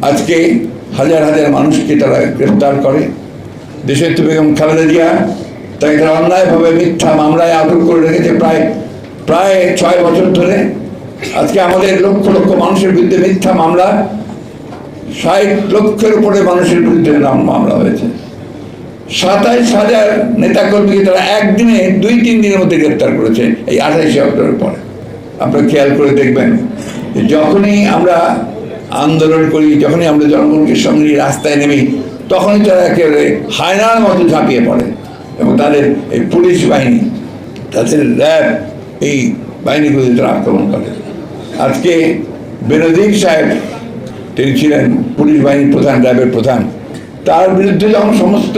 আজকে হাজার হাজার মানুষকে তারা গ্রেফতার করে। দেশনেত্রী বেগম খালেদা জিয়া তাকে তারা অন্যায়ভাবে মিথ্যা মামলায় আটক করে রেখেছে প্রায় 6 বছর ধরে। আজকে আমাদের লক্ষ লক্ষ মানুষের বিরুদ্ধে মিথ্যা মামলা, 60 লক্ষের উপরে মানুষের বিরুদ্ধে মামলা হয়েছে। 27,000 নেতাকর্মীকে তারা একদিনে 2-3 দিনের মধ্যে গ্রেফতার করেছে এই 28শে অক্টোবর পরে। আপনারা খেয়াল করে দেখবেন, যখনই আমরা আন্দোলন করি, যখনই আমরা জনগণকে সঙ্গে রাস্তায় নেমি, তখনই তারা একেবারে হায়নার মতো ঝাঁপিয়ে পড়ে এবং তাদের এই পুলিশ বাহিনী, তাদের র্যাব, এই বাহিনীগুলি তারা আক্রমণ করে। আজকে বেনজির সাহেব, তিনি ছিলেন পুলিশ বাহিনীর প্রধান, র্যাবের প্রধান, তার বিরুদ্ধে যখন সমস্ত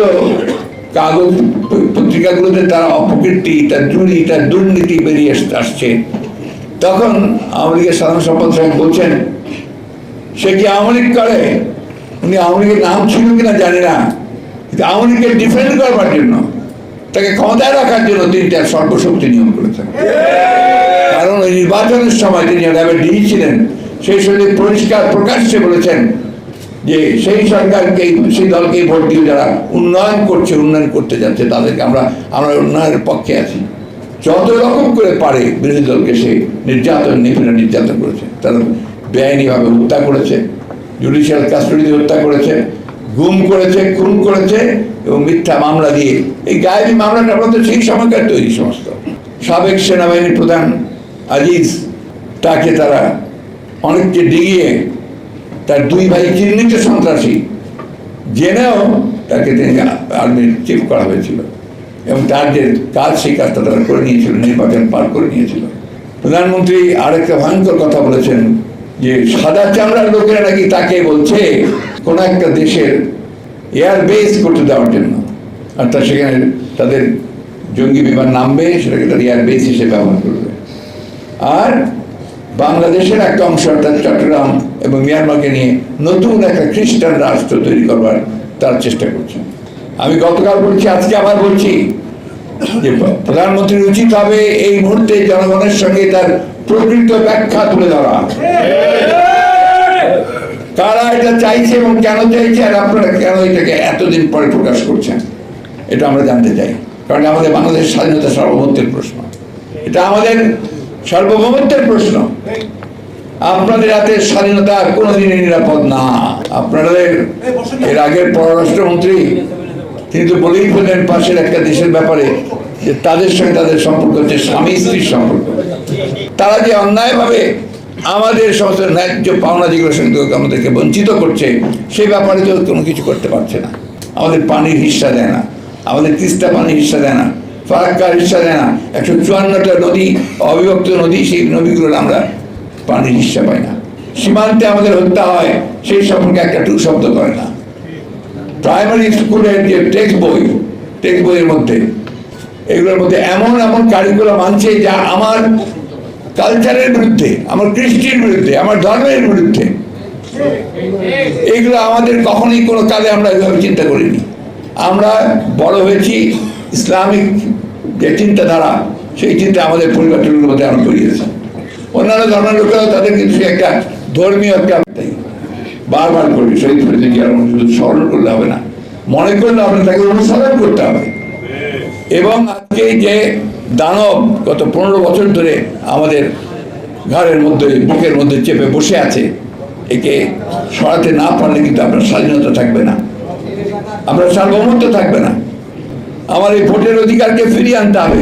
কাগজ পত্রিকাগুলোতে তার অপকীর্তি, তার চুরি, তার দুর্নীতি বেরিয়ে আসছে, তখন আওয়ামী লীগের সাধারণ সম্পাদক সাহেব বলছেন সে কি আওয়ামী লীগ করে। উনি আওয়ামী লীগের নাম ছিল কিনা জানি না, কিন্তু আওয়ামী লীগকে ডিফেন্ড করবার জন্য, তাকে ক্ষমতায় রাখার জন্য তিনি তার সর্বশক্তি নিয়োগ করেছেন। কারণ ওই নির্বাচনের সময় তিনি র্যাবের ডিজি ছিলেন, সেই সময় পরিষ্কার প্রকাশ্যে বলেছেন যে সেই সরকারকে, সেই দলকে ভোট দিয়ে যারা উন্নয়ন করতে যাচ্ছে, তাদেরকে আমরা উন্নয়নের পক্ষে আছি। যত রকম করে পারে বিরোধী দলকে সে নির্যাতন করেছে। তারা বেআইনিভাবে হত্যা করেছে, জুডিশিয়াল কাস্টডিতে হত্যা করেছে, গুম করেছে, খুন করেছে এবং মিথ্যা মামলা দিয়ে, এই গায়েবী মামলাটা আমরা তো সেই সময়কার তৈরি সমস্ত। সাবেক সেনাবাহিনীর প্রধান আজিজ, তাকে তারা অনেককে ডিগিয়ে, তার 2 ভাই চিহ্নিত সন্ত্রাসী জেনেও তাকে তিনি আর্মির চিফ করা হয়েছিল এবং তার যে কাজ, সেই কাজটা তারা করে নিয়েছিল, নির্বাচন পার করে নিয়েছিল। প্রধানমন্ত্রী আরেকটা ভয়ঙ্কর কথা বলেছেন যে সাদা চামড়ার লোকেরা নাকি তাকে বলছে কোন একটা দেশের এয়ার বেস করতে দেওয়ার জন্য, অর্থাৎ সেখানে তাদের জঙ্গি বিমান নামবে, সেটাকে তার এয়ার বেস হিসেবে ব্যবহার করবে। আর বাংলাদেশের একটা অংশ, অর্থাৎ চট্টগ্রাম এবং মিয়ানমারকে নিয়ে নতুন একটা খ্রিস্টান রাষ্ট্র তৈরি করবার তার চেষ্টা করছে। আমি গতকাল বলছি, আজকে আবার বলছি যে প্রধানমন্ত্রীর উচিত হবে এই মুহূর্তে জনগণের সঙ্গে তার প্রকৃত ব্যাখ্যা তুলে ধরা, কারা এটা চাইছে এবং কেন চাইছে, আর আপনারা কেন এটাকে এতদিন পরে প্রকাশ করছেন, এটা আমরা জানতে চাই। কারণ আমাদের বাংলাদেশ স্বাধীনতা সার্বভৌমত্বের প্রশ্ন, এটা আমাদের সার্বভৌমত্বের প্রশ্ন। আপনাদের হাতে স্বাধীনতা কোনোদিনই নিরাপদ না। আপনাদের এর আগের পররাষ্ট্রমন্ত্রী তিনি তো বলেই বললেন পাশের একটা দেশের ব্যাপারে যে তাদের সঙ্গে তাদের সম্পর্ক হচ্ছে স্বামী স্ত্রীর সম্পর্ক। তারা যে অন্যায়ভাবে আমাদের সমস্ত ন্যায্য পাওনা যেগুলো সঙ্গে আমাদেরকে বঞ্চিত করছে, সেই ব্যাপারে তো কোনো কিছু করতে পারছে না। আমাদের পানির হিস্সা দেয় না, আমাদের তিস্তা পানির হিস্সা দেয় না, ফারাক্কার হিস্সা দেয় না। 154টা নদী, অবিভক্ত নদী, সেই নদীগুলোর আমরা পানির হিস্সা পাই না। সীমান্তে আমাদের হত্যা হয়, সেই সম্পর্কে একটা টু শব্দ করে না। প্রাইমারি স্কুলের যে টেক্সট বইয়ের মধ্যে, এগুলোর মধ্যে এমন কারিকুলাম আনছে যা আমার কালচারের বিরুদ্ধে, আমার কৃষ্টির বিরুদ্ধে, আমার ধর্মের বিরুদ্ধে। এইগুলো আমাদের কখনোই কোনো কালে আমরা এভাবে চিন্তা করিনি। আমরা বড় হয়েছি ইসলামিক যে চিন্তাধারা, সেই চিন্তা আমাদের পরিবারগুলোর মধ্যে আমরা করিয়েছি। অন্যান্য ধর্মের লোকেরাও তাদের কিন্তু সে একটা ধর্মীয় একটা বারবার করবে, শহীদ প্রেসিডেন্ট শুধু স্মরণ করলে হবে না, মনে করলে হবে, তাকে অনুসরণ করতে হবে। এবং আজকে যে দানব গত 15 বছর ধরে আমাদের ঘরের মধ্যে, বুকের মধ্যে চেপে বসে আছে, একে সরাতে না পারলে কিন্তু আপনার স্বাধীনতা থাকবে না, আপনার সার্বভৌমত্ব থাকবে না। আমার এই ভোটের অধিকারকে ফিরিয়ে আনতে হবে।